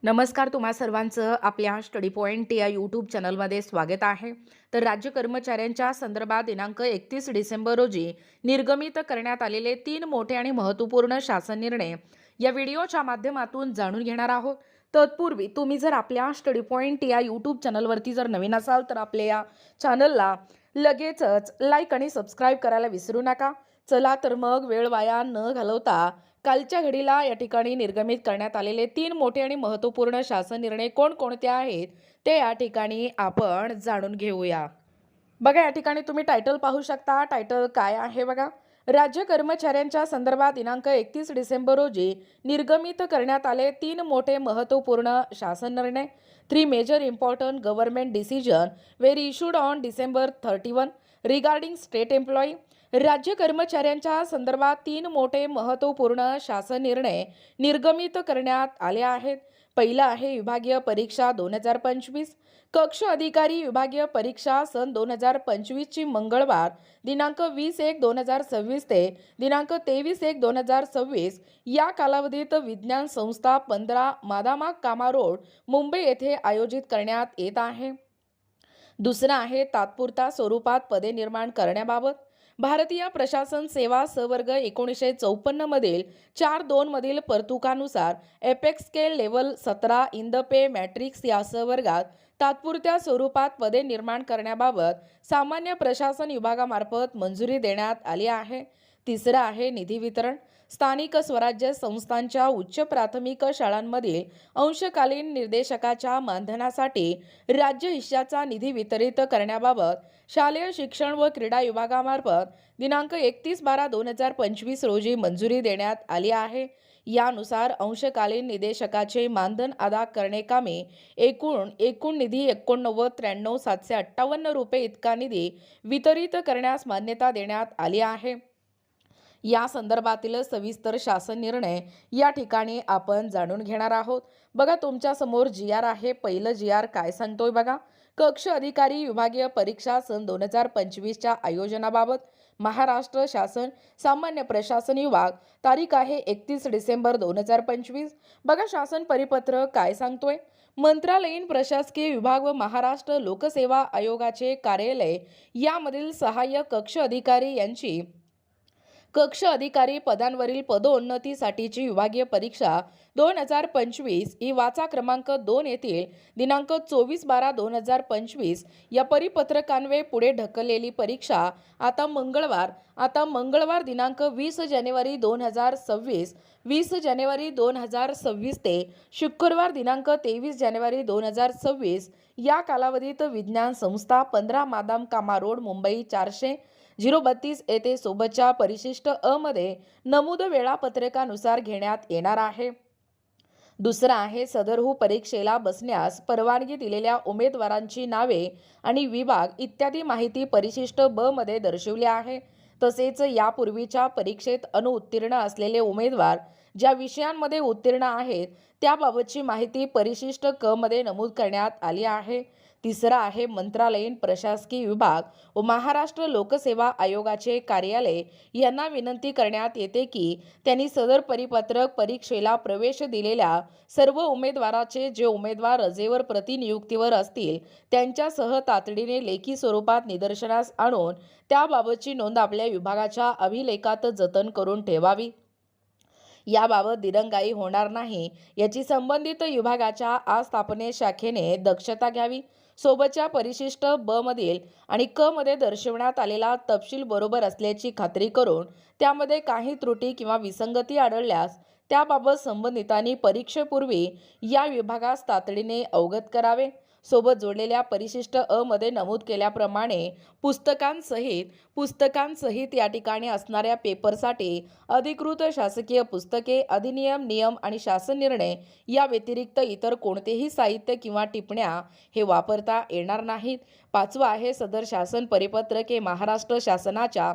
नमस्कार, तुम्हा सर्वांचं आपल्या स्टडी पॉइंट या यूट्यूब चॅनलमध्ये स्वागत आहे. तर राज्य कर्मचाऱ्यांच्या संदर्भात दिनांक 31 डिसेंबर रोजी निर्गमित करण्यात आलेले 3 मोठे आणि महत्त्वपूर्ण शासन निर्णय या व्हिडिओच्या माध्यमातून जाणून घेणार आहोत. तत्पूर्वी तुम्ही जर आपल्या स्टडी पॉइंट या यूट्यूब चॅनलवरती जर नवीन असाल तर आपल्या या चॅनलला लगेचच लाईक आणि सबस्क्राईब करायला विसरू नका. चला तर मग वेळ वाया न घालवता कालच्या घडीला या ठिकाणी निर्गमित करण्यात आलेले 3 मोठे आणि महत्त्वपूर्ण शासन निर्णय कोणकोणते आहेत ते या ठिकाणी आपण जाणून घेऊया. बघा, या ठिकाणी तुम्ही टायटल पाहू शकता. टायटल काय आहे बघा. राज्य कर्मचाऱ्यांच्या संदर्भात दिनांक 31 डिसेंबर रोजी निर्गमित करण्यात आले 3 मोठे महत्त्वपूर्ण शासन निर्णय. 3 major important government decision were issued on December 31 regarding state employee. राज्य कर्मचाऱ्यांच्या संदर्भात 3 मोठे महत्त्वपूर्ण शासन निर्णय निर्गमित करण्यात आले आहेत. पहिला आहे विभागीय परीक्षा 2025. कक्ष अधिकारी विभागीय परीक्षा सन 2025 ची मंगळवार दिनांक 20/1/2026 ते दिनांक 23/1/2026 या कालावधीत विज्ञान संस्था 15 मादामा कामा रोड मुंबई येथे आयोजित करण्यात येत आहे. दुसरा आहे तात्पुरता स्वरूपात पदे निर्माण करण्याबाबत. भारतीय प्रशासन सेवा सवर्ग 1954 मधील 4(2) मधील परतुकानुसार apex scale level 17 in the pay matrix या सवर्गात तात्पुरत्या स्वरूपात पदे निर्माण करण्याबाबत सामान्य प्रशासन विभागामार्फत मंजुरी देण्यात आली आहे. तिसरा आहे निधी वितरण. स्थानिक स्वराज्य संस्थांच्या उच्च प्राथमिक शाळांमधील अंशकालीन निर्देशकाच्या मानधनासाठी राज्य हिश्शाचा निधी वितरित करण्याबाबत शालेय शिक्षण व क्रीडा विभागामार्फत दिनांक 31/12/2025 रोजी मंजुरी देण्यात आली आहे. यानुसार अंशकालीन निदेशकाचे मानधन अदा करणे एकूण निधी 89,93,758 रुपये इतका निधी वितरित करण्यास मान्यता देण्यात आली आहे. या संदर्भातील सविस्तर शासन निर्णय या ठिकाणी आपण जाणून घेणार आहोत. बघा, तुमच्या समोर जी.आर. आहे. पहिलं जी.आर. काय सांगतोय बघा. कक्ष अधिकारी विभागीय परीक्षा सन 2025 च्या आयोजनाबाबत महाराष्ट्र शासन सामान्य प्रशासन विभाग तारीख आहे 31 डिसेंबर 2025. बघा, शासन परिपत्र काय सांगतोय. मंत्रालयीन प्रशासकीय विभाग व महाराष्ट्र लोकसेवा आयोगाचे कार्यालय यामधील सहाय्यक कक्ष अधिकारी यांची कक्ष अधिकारी पदांवरील पदोन्नतीसाठीची विभागीय परीक्षा 2025 ही वाचा क्रमांक 2 येथील दिनांक 24/12/2025 या परिपत्रकान्वये पुढे ढकललेली परीक्षा आता मंगळवार दिनांक 20 जानेवारी 2026 ते शुक्रवार दिनांक 23 जानेवारी 2026 या कालावधीत विज्ञान संस्था 15 मादाम कामा रोड मुंबई 400-032 येथे सोबतच्या परिशिष्ट अ मध्ये नमूद वेळापत्रकानुसार घेण्यात येणार आहे. दुसरा आहे सदरहू परीक्षेला बसण्यास परवानगी दिलेल्या उमेदवारांची नावे आणि विभाग इत्यादी माहिती परिशिष्ट ब मध्ये दर्शवली आहे. तसेच यापूर्वीच्या परीक्षेत अनुत्तीर्ण असलेले उमेदवार ज्या विषयांमध्ये उत्तीर्ण आहेत त्याबाबतची माहिती परिशिष्ट क मध्ये नमूद करण्यात आली आहे. तिसरा आहे मंत्रालयीन प्रशासकीय विभाग व महाराष्ट्र लोकसेवा आयोगाचे कार्यालय यांना विनंती करण्यात येते की त्यांनी सदर परिपत्रक परीक्षेला प्रवेश दिलेल्या सर्व उमेदवाराचे जे उमेदवार रजेवर प्रतिनियुक्तीवर असतील त्यांच्यासह तातडीने लेखी स्वरूपात निदर्शनास आणून त्याबाबतची नोंद आपल्या विभागाच्या अभिलेखात जतन करून ठेवावी. याबाबत दिरंगाई होणार नाही याची संबंधित विभागाच्या आस्थापने शाखेने दक्षता घ्यावी. सोबतच्या परिशिष्ट ब मधील आणि क मध्ये दर्शवण्यात आलेला तपशील बरोबर असल्याची खात्री करून त्यामध्ये काही त्रुटी किंवा विसंगती आढळल्यास त्याबाबत संबंधितांनी परीक्षेपूर्वी या विभागास तातडीने अवगत करावे. सोबत जोडलेल्या परिशिष्ट अ मध्ये नमूद केल्याप्रमाणे पुस्तकांसहित या ठिकाणी असणाऱ्या पेपरसाठी अधिकृत शासकीय पुस्तके, अधिनियम, नियम आणि शासन निर्णय या व्यतिरिक्त इतर कोणतेही साहित्य किंवा टिप्पण्या हे वापरता येणार नाहीत. पाचवा आहे सदर शासन परिपत्रक हे महाराष्ट्र शासनाच्या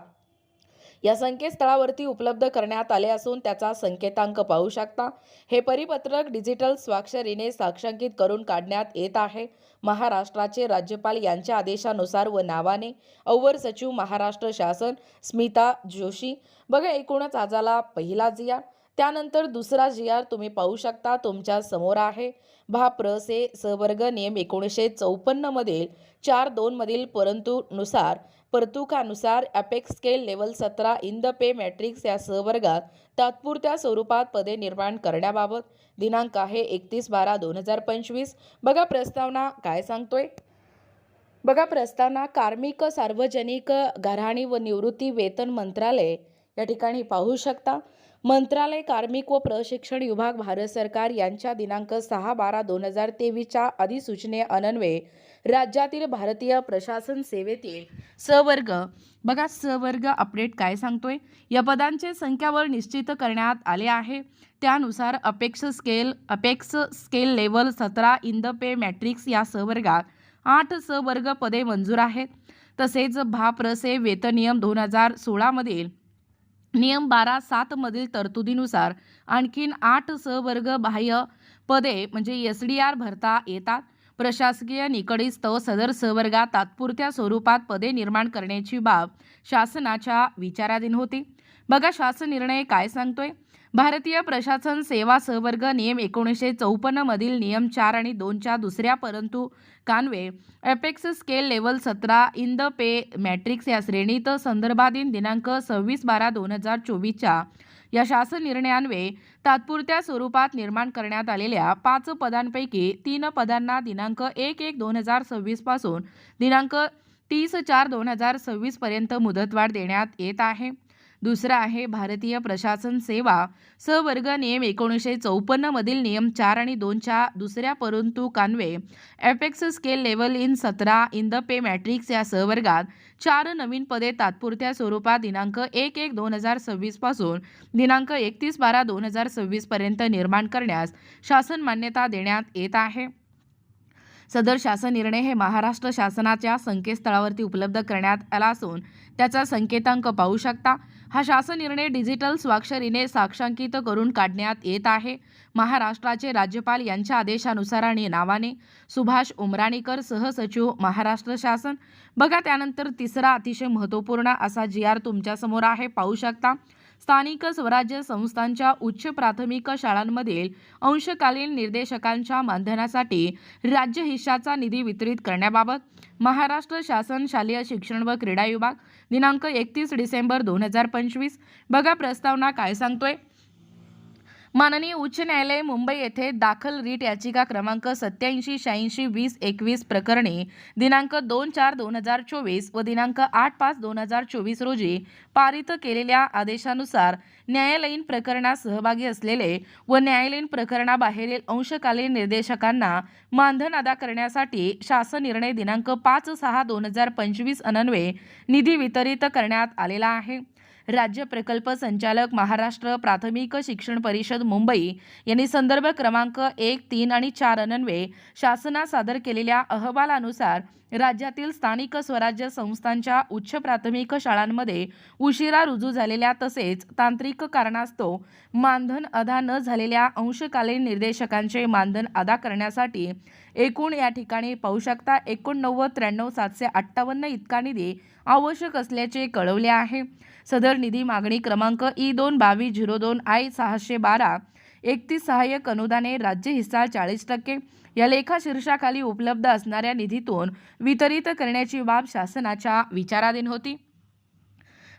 या संकेतस्थळावरती उपलब्ध करण्यात आले असून त्याचा संकेतांक पाहू शकता. हे परिपत्रक डिजिटल स्वाक्षरीने साक्षांकित करून काढण्यात येत आहे. महाराष्ट्राचे राज्यपाल यांच्या आदेशानुसार व नावाने अवर सचिव महाराष्ट्र शासन स्मिता जोशी. बघा, एकूणच आजाला पहिला जी.आर. त्यानंतर दुसरा जी.आर. तुम्ही पाहू शकता तुमच्या समोर आहे. प्र से वर्ग नियम 1954 मधील 4(2) मधील परतुकानुसार apex scale level 17 in the pay matrix या सहवर्गात तात्पुरत्या स्वरूपात पदे निर्माण करण्याबाबत दिनांक आहे 31/12/2025. बघा प्रस्तावना काय सांगतोय. बघा प्रस्तावना कार्मिक सार्वजनिक घराणी व निवृत्ती वेतन मंत्रालय या ठिकाणी पाहू शकता. मंत्रालय कार्मिक व प्रशिक्षण विभाग भारत सरकार यांच्या दिनांक 6/12/2023 अधिसूचने अन्वये राज्यातील भारतीय प्रशासन सेवेतील सवर्ग बघा सवर्ग अपडेट काय सांगतोय. या पदांचे संख्याबळ निश्चित करण्यात आले आहे. त्यानुसार apex scale level 17 in the pay matrix या सवर्गात 8 सवर्ग पदे मंजूर आहेत. तसेच भाप्रसे वेतन नियम 2016 मधील नियम 12(7) मधील तरतुदीनुसार आणखीन 8 सवर्ग बाह्य पदे म्हणजे SDR भरता येतात. प्रशासकीय निकडीस्त सदर सवर्गात तात्पुरत्या स्वरूपात पदे निर्माण करण्याची बाब शासनाच्या विचाराधीन होती. बघा शासन निर्णय काय सांगतोय. भारतीय प्रशासन सेवा सवर्ग नियम 1954 मधील नियम 4 आणि 2 च्या दुसऱ्या परंतु कान्वे apex scale level 17 in the pay matrix या श्रेणीत संदर्भाधीन दिनांक 26/12/2024 या शासन निर्णयान्वये तात्पुरत्या स्वरूपात निर्माण करण्यात आलेल्या 5 पदांपैकी 3 पदांना दिनांक 1/1/2026 पासून दिनांक 30/4/2026 पर्यंत मुदतवाढ देण्यात येत आहे. दुसरा आहे भारतीय प्रशासन सेवा सवर्ग नियम 1954 मधील नियम 4 आणि 2 च्या दुसऱ्या परंतु कान्वे apex scale level in 17 in the pay matrix या सहवर्गात 4 नवीन पदे तात्पुरत्या स्वरूपात दिनांक 1/1/2026 पासून दिनांक 31/12/2026 पर्यंत निर्माण करण्यास शासन मान्यता देण्यात येत आहे. सदर शासन निर्णय हे महाराष्ट्र शासनाच्या संकेतस्थळावरती उपलब्ध करण्यात आला असून त्याचा संकेतांक पाहू शकता. हा शासन निर्णय डिजिटल स्वाक्षरीने साक्षांकित करून काढण्यात येत आहे. महाराष्ट्राचे राज्यपाल यांच्या आदेशानुसार आणि नावाने सुभाष उमराणीकर सहसचिव महाराष्ट्र शासन. बघा त्यानंतर तिसरा अतिशय महत्त्वपूर्ण असा जी.आर. तुमच्या समोर आहे पाहू शकता. स्थानिक स्वराज्य संस्थांच्या उच्च प्राथमिक शाळांमधील अंशकालीन निर्देशकांच्या मानधनासाठी राज्य हिश्शाचा निधी वितरित करण्याबाबत महाराष्ट्र शासन शालेय शिक्षण व क्रीडा विभाग दिनांक 31 डिसेंबर 2025. बघा प्रस्तावना काय सांगतोय. माननीय उच्च न्यायालय मुंबई येथे दाखल रीट याचिका क्रमांक 87-86-20-21 प्रकरणी दिनांक 2/4/2024 व दिनांक 8/5/2024 रोजी पारित केलेल्या आदेशानुसार न्यायालयीन प्रकरणात सहभागी असलेले व न्यायालयीन प्रकरणाबाहेरील अंशकालीन निर्देशकांना मानधन अदा करण्यासाठी शासन निर्णय दिनांक 5/6/2025 अन्वये निधी वितरित करण्यात आलेला आहे. राज्य प्रकल्प संचालक महाराष्ट्र प्राथमिक शिक्षण परिषद मुंबई यांनी संदर्भ क्रमांक 1, 3 आणि 4 अन्वये शासनास सादर केलेल्या अहवालानुसार राज्यातील स्थानिक स्वराज्य संस्थांच्या उच्च प्राथमिक शाळांमध्ये उशिरा रुजू झालेल्या तसेच तांत्रिक कारणास्तव मानधन अदा न झालेल्या अंशकालीन निर्देशकांचे मानधन अदा करण्यासाठी एकूण या ठिकाणी पाहू शकता 89,93,758 इतका निधी आवश्यक असल्याचे कळवले आहे. सदर निधी मागणी क्रमांक E2-2202-I-612 31 सहाय्यक अनुदाने राज्य हिस्सा 40% या लेखा शीर्षाखाली उपलब्ध असणाऱ्या निधीतून वितरित करण्याची बाब शासनाच्या विचाराधीन होती.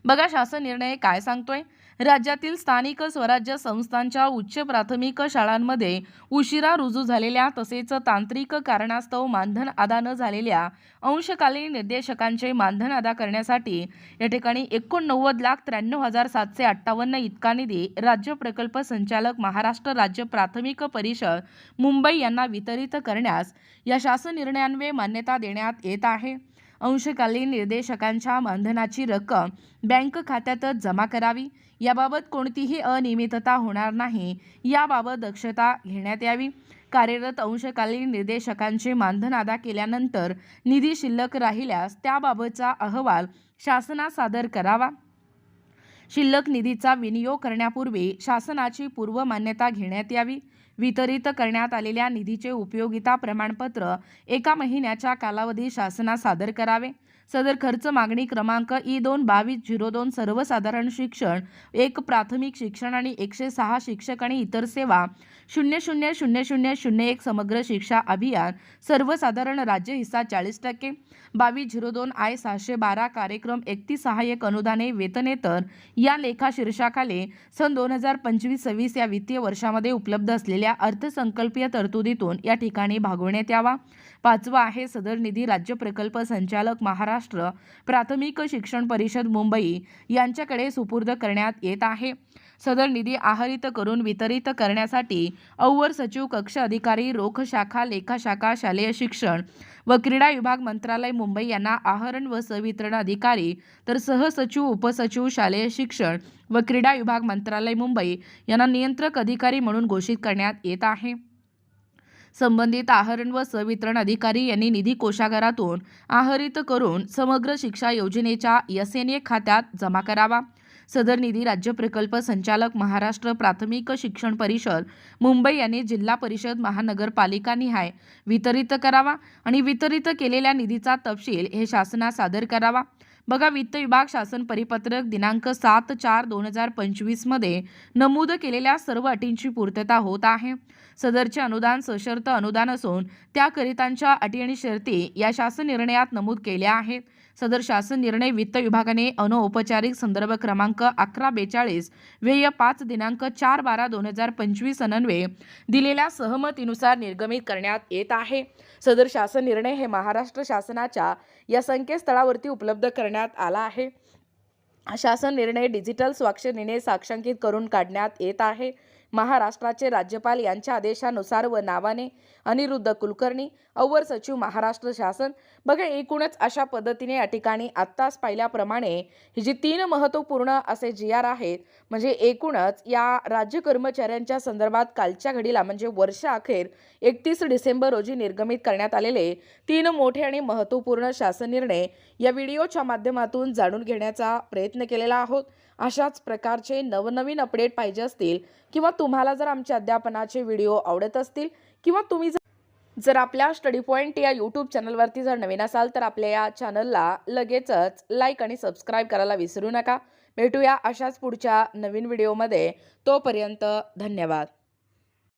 बघा शासन निर्णय काय सांगतोय. राज्यातील स्थानिक स्वराज्य संस्थांच्या उच्च प्राथमिक शाळांमध्ये उशिरा रुजू झालेल्या तसेच तांत्रिक कारणास्तव मानधन अदा न झालेल्या अंशकालीन निर्देशकांचे मानधन अदा करण्यासाठी या ठिकाणी 89,93,758 इतका निधी राज्य प्रकल्प संचालक महाराष्ट्र राज्य प्राथमिक परिषद मुंबई यांना वितरित करण्यास या शासन निर्णयान्वये मान्यता देण्यात येत आहे. अंशकालीन निर्देशकांच्या मानधनाची रक्कम बँक खात्यातच जमा करावी. याबाबत कोणतीही अनियमितता होणार नाही याबाबत दक्षता घेण्यात यावी. कार्यरत अंशकालीन निर्देशकांचे मानधन अदा केल्यानंतर निधी शिल्लक राहिल्यास त्याबाबतचा अहवाल शासनास सादर करावा. शिल्लक निधीचा विनियोग करण्यापूर्वी शासनाची पूर्व मान्यता घेण्यात यावी. वितरित करण्यात आलेल्या निधीचे उपयोगिता प्रमाणपत्र 1 महिन्याच्या कालावधीत शासनास सादर करावे. सदर खर्च मागणी क्रमांक E2-2202 सर्वसाधारण शिक्षण 1 प्राथमिक शिक्षण आणि 106 शिक्षक आणि इतर सेवा 000001 समग्र शिक्षा अभियान सर्वसाधारण राज्य हिस्सा 40%, 2202 I 612 कार्यक्रम 31 सहाय्यक अनुदाने वेतनेतर या लेखा शीर्षकाखाली सन 2025-26 या वित्तीय वर्षामध्ये उपलब्ध असलेल्या अर्थसंकल्पीय तरतुदीतून या ठिकाणी भागवण्यात यावा. 5वा आहे सदर निधी राज्य प्रकल्प संचालक महाराष्ट्र प्राथमिक शिक्षण परिषद मुंबई यांच्याकडे सुपूर्द करण्यात येत आहे. सदर निधी आहरित करून वितरित करण्यासाठी अवर सचिव कक्ष अधिकारी रोख शाखा लेखा शाखा शालेय शिक्षण व क्रीडा विभाग मंत्रालय मुंबई यांना आहरण व संवितरण अधिकारी तर सहसचिव उपसचिव शालेय शिक्षण व क्रीडा विभाग मंत्रालय मुंबई यांना नियंत्रक अधिकारी म्हणून घोषित करण्यात येत आहे. संबंधित आहरण व संवितरण अधिकारी यांनी निधी कोषागारातून आहरित करून समग्र शिक्षा योजनेच्या SNA खात्यात जमा करावा. सदर निधी राज्य प्रकल्प संचालक महाराष्ट्र प्राथमिक शिक्षण परिषद मुंबई यांनी जिल्हा परिषद महानगरपालिका निहाय वितरित करावा आणि वितरित केलेल्या निधीचा तपशील हे शासनास सादर करावा. बघा, वित्त विभाग शासन परिपत्रक दिनांक 7/4/2025 मध्ये नमूद केलेल्या सर्व अटींची पूर्तता होत आहे. सदरचे अनुदान सशर्त अनुदान असून त्याकरितांच्या अटी आणि शर्ती या शासन निर्णयात नमूद केल्या आहेत. सदर शासन निर्णय वित्त विभागाने अनौपचारिक संदर्भ क्रमांक 1142 व्यय 5 दिनांक 4/12/2025 अन्वये दिलेल्या सहमतीनुसार निर्गमित करण्यात येत आहे. सदर शासन निर्णय हे महाराष्ट्र शासनाच्या या संकेतस्थळावरती उपलब्ध करण्यात आला आहे. शासन निर्णय डिजिटल स्वाक्षरीने साक्षांकित करून काढण्यात येत आहे. महाराष्ट्राचे राज्यपाल यांच्या आदेशानुसार व नावाने अनिरुद्ध कुलकर्णी अवर सचिव महाराष्ट्र शासन. बघा, एकूणच अशा पद्धतीने या ठिकाणी आत्ताच पाहिल्याप्रमाणे ही जी 3 महत्त्वपूर्ण असे GR आहेत, म्हणजे एकूणच या राज्य कर्मचाऱ्यांच्या संदर्भात कालच्या घडीला म्हणजे वर्षाअखेर 31 डिसेंबर रोजी निर्गमित करण्यात आलेले 3 मोठे आणि महत्त्वपूर्ण शासन निर्णय या व्हिडिओच्या माध्यमातून जाणून घेण्याचा प्रयत्न केलेला आहोत. अशाच प्रकारचे नवनवीन अपडेट पाहिजे असतील किंवा तुम्हाला जर आमच्या अध्यापनाचे व्हिडिओ आवडत असतील किंवा तुम्ही जर आपल्या स्टडी पॉईंट या यूट्यूब चॅनलवरती जर नवीन असाल तर आपल्या या चॅनलला लगेचच लाईक आणि सबस्क्राईब करायला विसरू नका. भेटूया अशाच पुढच्या नवीन व्हिडिओमध्ये. तोपर्यंत धन्यवाद.